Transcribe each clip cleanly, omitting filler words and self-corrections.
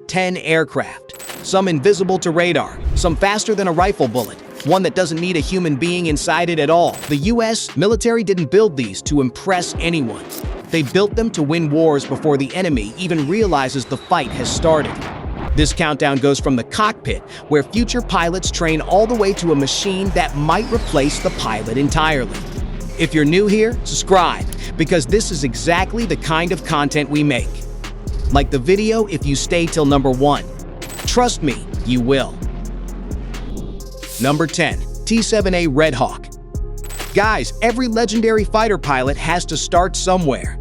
10 aircraft. Some invisible to radar, some faster than a rifle bullet, one that doesn't need a human being inside it at all. The US military didn't build these to impress anyone. They built them to win wars before the enemy even realizes the fight has started. This countdown goes from the cockpit, where future pilots train, all the way to a machine that might replace the pilot entirely. If you're new here, subscribe, because this is exactly the kind of content we make. Like the video if you stay till number 1. Trust me, you will. Number 10. T-7A Red Hawk. Guys, every legendary fighter pilot has to start somewhere.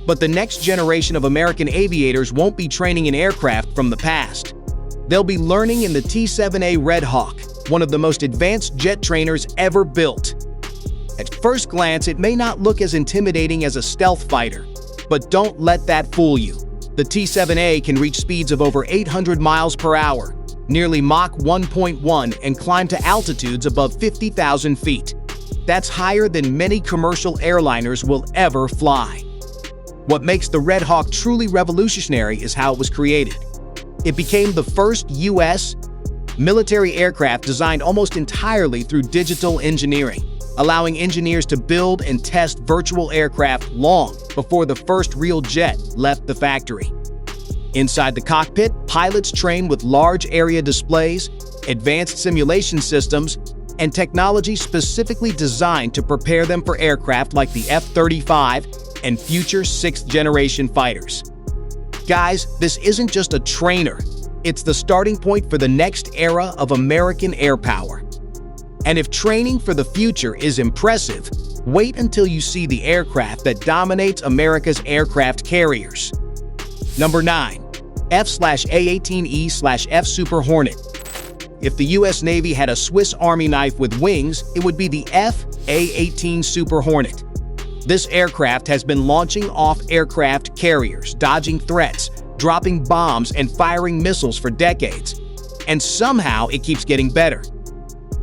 But the next generation of American aviators won't be training in aircraft from the past. They'll be learning in the T-7A Red Hawk, one of the most advanced jet trainers ever built. At first glance, it may not look as intimidating as a stealth fighter, but don't let that fool you. The T-7A can reach speeds of over 800 miles per hour, nearly Mach 1.1, and climb to altitudes above 50,000 feet. That's higher than many commercial airliners will ever fly. What makes the Red Hawk truly revolutionary is how it was created. It became the first U.S. military aircraft designed almost entirely through digital engineering, allowing engineers to build and test virtual aircraft long before the first real jet left the factory. Inside the cockpit, pilots train with large area displays, advanced simulation systems, and technology specifically designed to prepare them for aircraft like the F-35 and future 6th-generation fighters. Guys, this isn't just a trainer. It's the starting point for the next era of American air power. And if training for the future is impressive, wait until you see the aircraft that dominates America's aircraft carriers. Number 9. F/A-18E/F Super Hornet. If the US Navy had a Swiss Army knife with wings, it would be the F/A-18 Super Hornet. This aircraft has been launching off aircraft carriers, dodging threats, dropping bombs, and firing missiles for decades. And somehow it keeps getting better.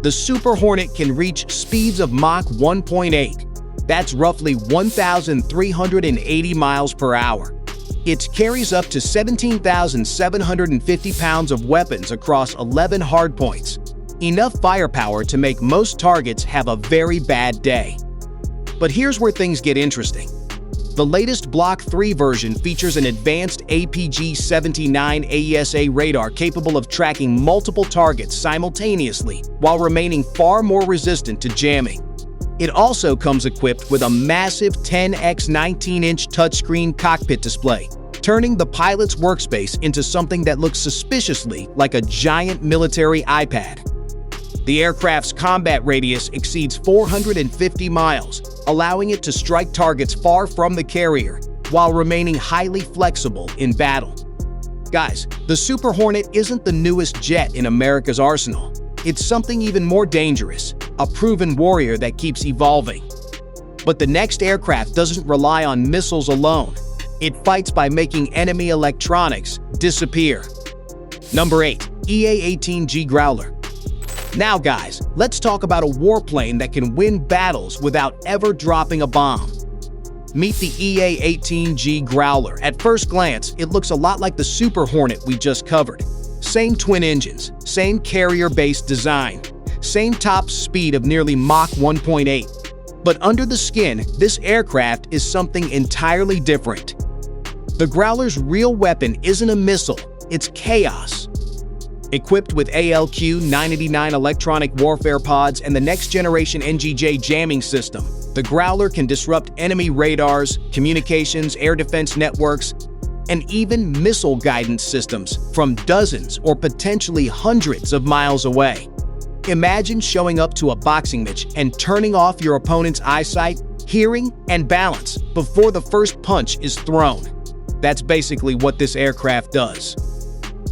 The Super Hornet can reach speeds of Mach 1.8. That's roughly 1,380 miles per hour. It carries up to 17,750 pounds of weapons across 11 hardpoints, enough firepower to make most targets have a very bad day. But here's where things get interesting. The latest Block 3 version features an advanced APG-79 AESA radar capable of tracking multiple targets simultaneously while remaining far more resistant to jamming. It also comes equipped with a massive 10x 19-inch touchscreen cockpit display, turning the pilot's workspace into something that looks suspiciously like a giant military iPad. The aircraft's combat radius exceeds 450 miles, allowing it to strike targets far from the carrier while remaining highly flexible in battle. Guys, the Super Hornet isn't the newest jet in America's arsenal. It's something even more dangerous, a proven warrior that keeps evolving. But the next aircraft doesn't rely on missiles alone. It fights by making enemy electronics disappear. Number 8. EA-18G Growler. Now guys, let's talk about a warplane that can win battles without ever dropping a bomb. Meet the EA-18G Growler. At first glance, it looks a lot like the Super Hornet we just covered. Same twin engines, same carrier-based design, same top speed of nearly Mach 1.8. But under the skin, this aircraft is something entirely different. The Growler's real weapon isn't a missile, it's chaos. Equipped with ALQ-989 electronic warfare pods and the next-generation NGJ jamming system, the Growler can disrupt enemy radars, communications, air defense networks, and even missile guidance systems from dozens or potentially hundreds of miles away. Imagine showing up to a boxing match and turning off your opponent's eyesight, hearing, and balance before the first punch is thrown. That's basically what this aircraft does.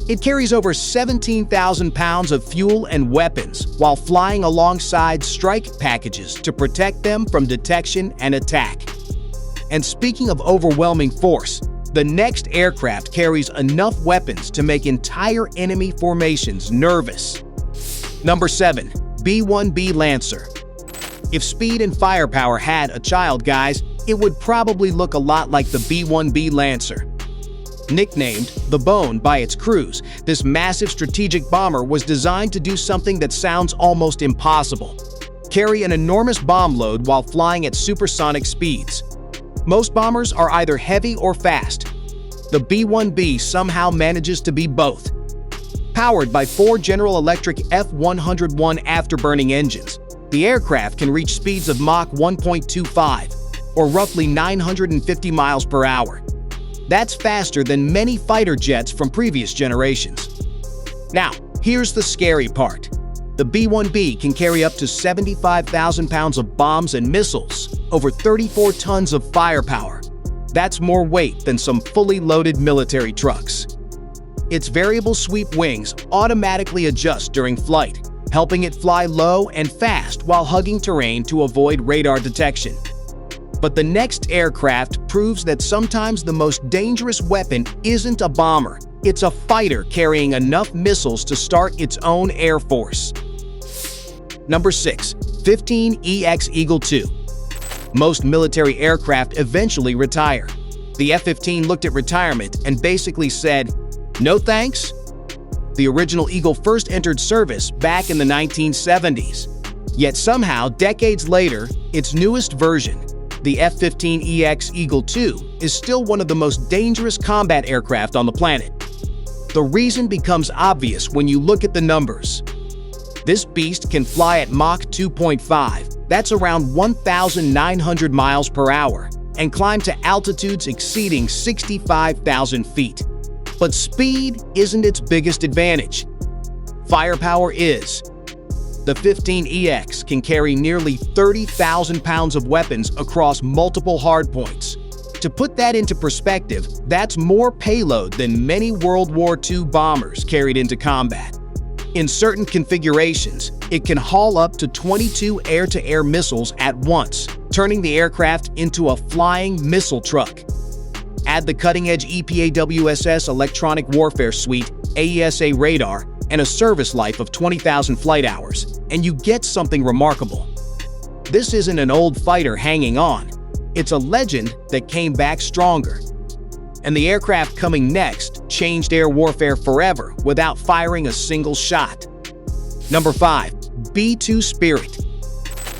It carries over 17,000 pounds of fuel and weapons while flying alongside strike packages to protect them from detection and attack. And speaking of overwhelming force, the next aircraft carries enough weapons to make entire enemy formations nervous. Number 7. B-1B Lancer. If speed and firepower had a child, guys, it would probably look a lot like the B-1B Lancer. Nicknamed the Bone by its crews, this massive strategic bomber was designed to do something that sounds almost impossible: carry an enormous bomb load while flying at supersonic speeds. Most bombers are either heavy or fast. The B-1B somehow manages to be both. Powered by 4 General Electric F-101 afterburning engines, the aircraft can reach speeds of Mach 1.25, or roughly 950 miles per hour. That's faster than many fighter jets from previous generations. Now, here's the scary part. The B-1B can carry up to 75,000 pounds of bombs and missiles, over 34 tons of firepower. That's more weight than some fully loaded military trucks. Its variable sweep wings automatically adjust during flight, helping it fly low and fast while hugging terrain to avoid radar detection. But the next aircraft proves that sometimes the most dangerous weapon isn't a bomber. It's a fighter carrying enough missiles to start its own air force. Number 6. F-15EX Eagle II. Most military aircraft eventually retire. The F-15 looked at retirement and basically said, "No thanks." The original Eagle first entered service back in the 1970s. Yet somehow, decades later, its newest version, the F-15EX Eagle II, is still one of the most dangerous combat aircraft on the planet. The reason becomes obvious when you look at the numbers. This beast can fly at Mach 2.5, that's around 1,900 miles per hour, and climb to altitudes exceeding 65,000 feet. But speed isn't its biggest advantage. Firepower is. The F-15EX can carry nearly 30,000 pounds of weapons across multiple hardpoints. To put that into perspective, that's more payload than many World War II bombers carried into combat. In certain configurations, it can haul up to 22 air-to-air missiles at once, turning the aircraft into a flying missile truck. Add the cutting-edge EPAWSS Electronic Warfare Suite, AESA radar, and a service life of 20,000 flight hours, and you get something remarkable. This isn't an old fighter hanging on. It's a legend that came back stronger. And the aircraft coming next changed air warfare forever without firing a single shot. Number 5. B-2 Spirit.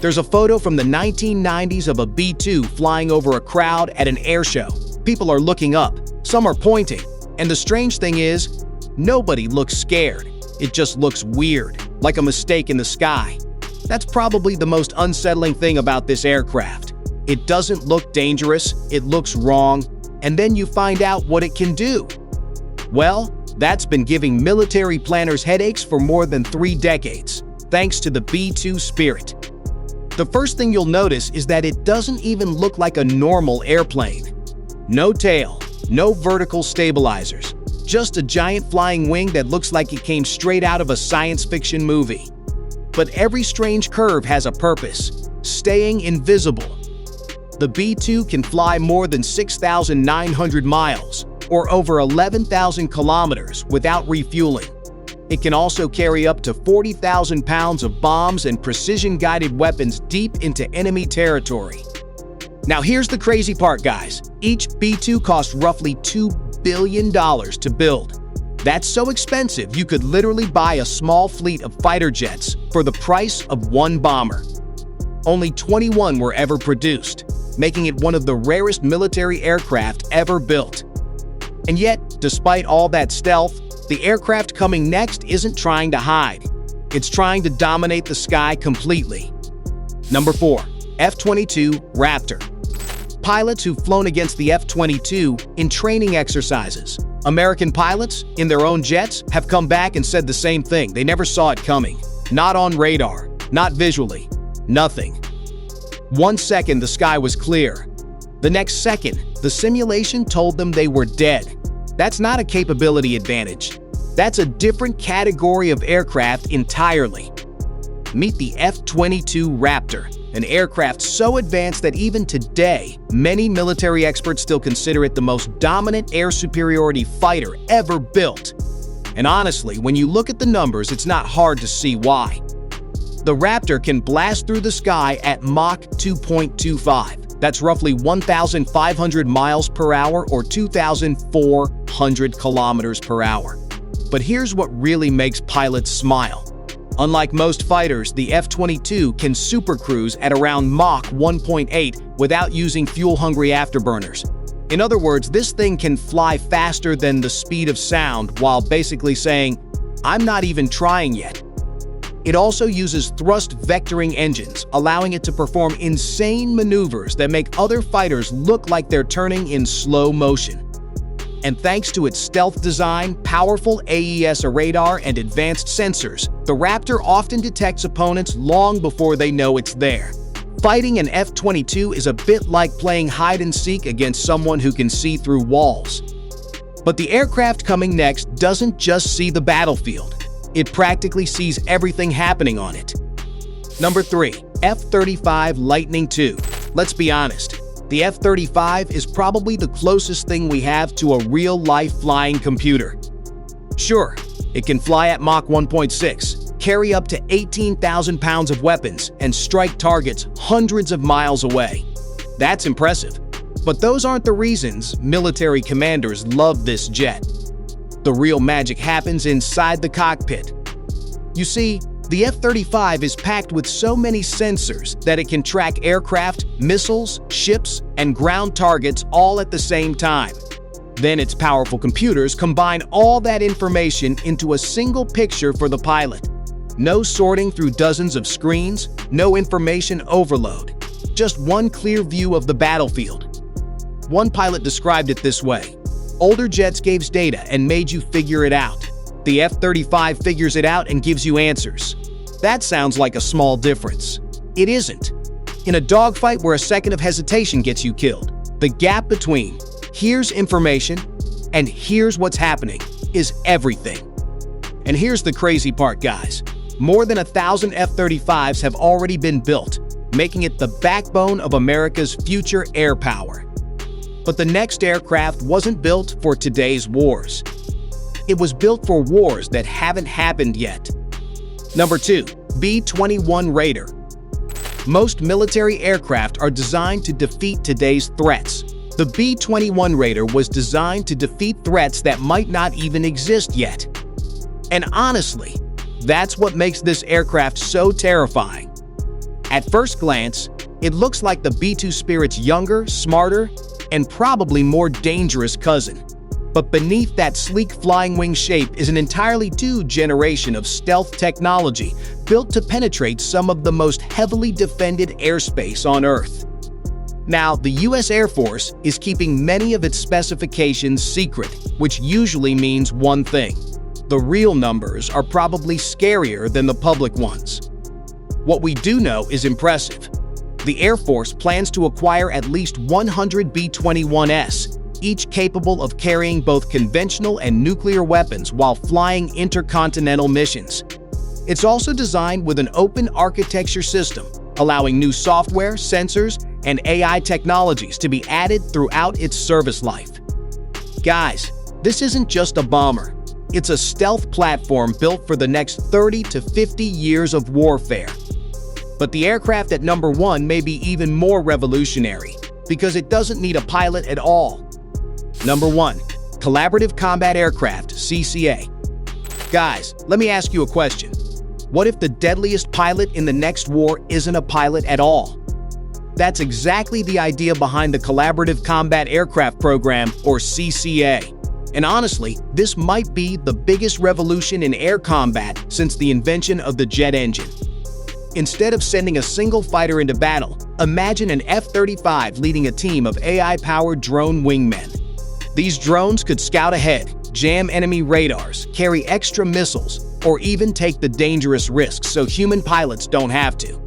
There's a photo from the 1990s of a B-2 flying over a crowd at an air show. People are looking up, some are pointing, and the strange thing is, nobody looks scared. It just looks weird, like a mistake in the sky. That's probably the most unsettling thing about this aircraft. It doesn't look dangerous, it looks wrong, and then you find out what it can do. Well, that's been giving military planners headaches for more than 3 decades, thanks to the B-2 Spirit. The first thing you'll notice is that it doesn't even look like a normal airplane. No tail, no vertical stabilizers, just a giant flying wing that looks like it came straight out of a science fiction movie. But every strange curve has a purpose: staying invisible. The B-2 can fly more than 6,900 miles, or over 11,000 kilometers, without refueling. It can also carry up to 40,000 pounds of bombs and precision-guided weapons deep into enemy territory. Now here's the crazy part, guys. Each B-2 costs roughly $2 billion to build. That's so expensive you could literally buy a small fleet of fighter jets for the price of one bomber. Only 21 were ever produced, making it one of the rarest military aircraft ever built. And yet, despite all that stealth, the aircraft coming next isn't trying to hide. It's trying to dominate the sky completely. Number 4. F-22 Raptor. Pilots who've flown against the F-22 in training exercises. American pilots, in their own jets, have come back and said the same thing. They never saw it coming. Not on radar, not visually, nothing. 1 second the sky was clear. The next second, the simulation told them they were dead. That's not a capability advantage. That's a different category of aircraft entirely. Meet the F-22 Raptor, an aircraft so advanced that even today, many military experts still consider it the most dominant air superiority fighter ever built. And honestly, when you look at the numbers, it's not hard to see why. The Raptor can blast through the sky at Mach 2.25. That's roughly 1,500 miles per hour or 2,004 100 kilometers per hour. But here's what really makes pilots smile. Unlike most fighters, the F-22 can supercruise at around Mach 1.8 without using fuel-hungry afterburners. In other words, this thing can fly faster than the speed of sound while basically saying, "I'm not even trying yet." It also uses thrust vectoring engines, allowing it to perform insane maneuvers that make other fighters look like they're turning in slow motion. And thanks to its stealth design, powerful AES radar, and advanced sensors, the Raptor often detects opponents long before they know it's there. Fighting an F-22 is a bit like playing hide-and-seek against someone who can see through walls. But the aircraft coming next doesn't just see the battlefield. It practically sees everything happening on it. Number 3. F-35 Lightning II. Let's be honest. The F-35 is probably the closest thing we have to a real-life flying computer. Sure, it can fly at Mach 1.6, carry up to 18,000 pounds of weapons, and strike targets hundreds of miles away. That's impressive. But those aren't the reasons military commanders love this jet. The real magic happens inside the cockpit. You see, the F-35 is packed with so many sensors that it can track aircraft, missiles, ships, and ground targets all at the same time. Then its powerful computers combine all that information into a single picture for the pilot. No sorting through dozens of screens, no information overload. Just one clear view of the battlefield. One pilot described it this way: "Older jets gave data and made you figure it out. The F-35 figures it out and gives you answers." That sounds like a small difference. It isn't. In a dogfight where a second of hesitation gets you killed, the gap between "here's information" and "here's what's happening" is everything. And here's the crazy part, guys. More than 1,000 F-35s have already been built, making it the backbone of America's future air power. But the next aircraft wasn't built for today's wars. It was built for wars that haven't happened yet. Number 2. B-21 Raider. Most military aircraft are designed to defeat today's threats. The B-21 Raider was designed to defeat threats that might not even exist yet. And honestly, that's what makes this aircraft so terrifying. At first glance, it looks like the B-2 Spirit's younger, smarter, and probably more dangerous cousin. But beneath that sleek flying wing shape is an entirely new generation of stealth technology built to penetrate some of the most heavily defended airspace on Earth. Now, the US Air Force is keeping many of its specifications secret, which usually means one thing: the real numbers are probably scarier than the public ones. What we do know is impressive. The Air Force plans to acquire at least 100 B-21s, each capable of carrying both conventional and nuclear weapons while flying intercontinental missions. It's also designed with an open architecture system, allowing new software, sensors, and AI technologies to be added throughout its service life. Guys, this isn't just a bomber. It's a stealth platform built for the next 30 to 50 years of warfare. But the aircraft at number 1 may be even more revolutionary, because it doesn't need a pilot at all. Number 1. Collaborative Combat Aircraft, CCA. Guys, let me ask you a question. What if the deadliest pilot in the next war isn't a pilot at all? That's exactly the idea behind the Collaborative Combat Aircraft Program, or CCA. And honestly, this might be the biggest revolution in air combat since the invention of the jet engine. Instead of sending a single fighter into battle, imagine an F-35 leading a team of AI-powered drone wingmen. These drones could scout ahead, jam enemy radars, carry extra missiles, or even take the dangerous risks so human pilots don't have to.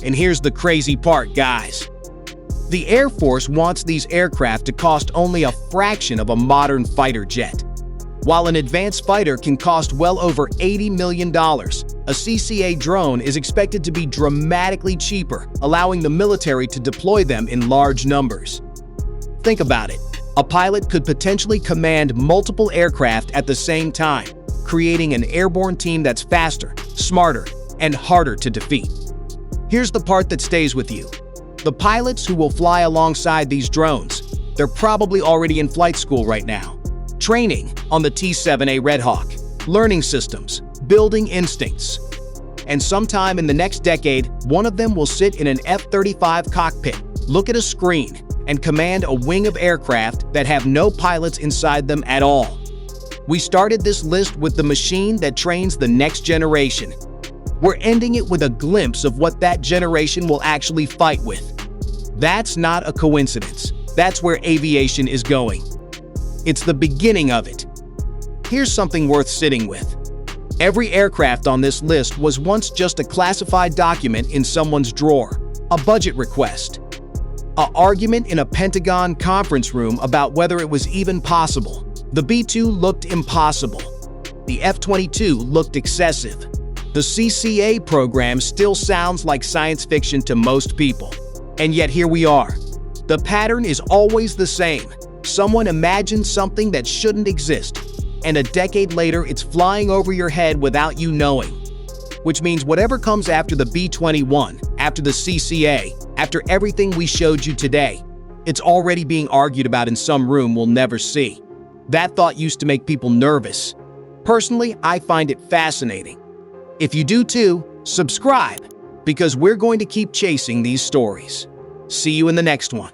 And here's the crazy part, guys. The Air Force wants these aircraft to cost only a fraction of a modern fighter jet. While an advanced fighter can cost well over $80 million, a CCA drone is expected to be dramatically cheaper, allowing the military to deploy them in large numbers. Think about it. A pilot could potentially command multiple aircraft at the same time, creating an airborne team that's faster, smarter, and harder to defeat. Here's the part that stays with you. The pilots who will fly alongside these drones, they're probably already in flight school right now, training on the T-7A Red Hawk, learning systems, building instincts. And sometime in the next decade, one of them will sit in an F-35 cockpit, look at a screen, and command a wing of aircraft that have no pilots inside them at all. We started this list with the machine that trains the next generation. We're ending it with a glimpse of what that generation will actually fight with. That's not a coincidence. That's where aviation is going. It's the beginning of it. Here's something worth sitting with. Every aircraft on this list was once just a classified document in someone's drawer, a budget request, an argument in a Pentagon conference room about whether it was even possible. The B-2 looked impossible. The F-22 looked excessive. The CCA program still sounds like science fiction to most people. And yet here we are. The pattern is always the same. Someone imagines something that shouldn't exist, and a decade later it's flying over your head without you knowing. Which means whatever comes after the B-21, after the CCA, after everything we showed you today, it's already being argued about in some room we'll never see. That thought used to make people nervous. Personally, I find it fascinating. If you do too, subscribe, because we're going to keep chasing these stories. See you in the next one.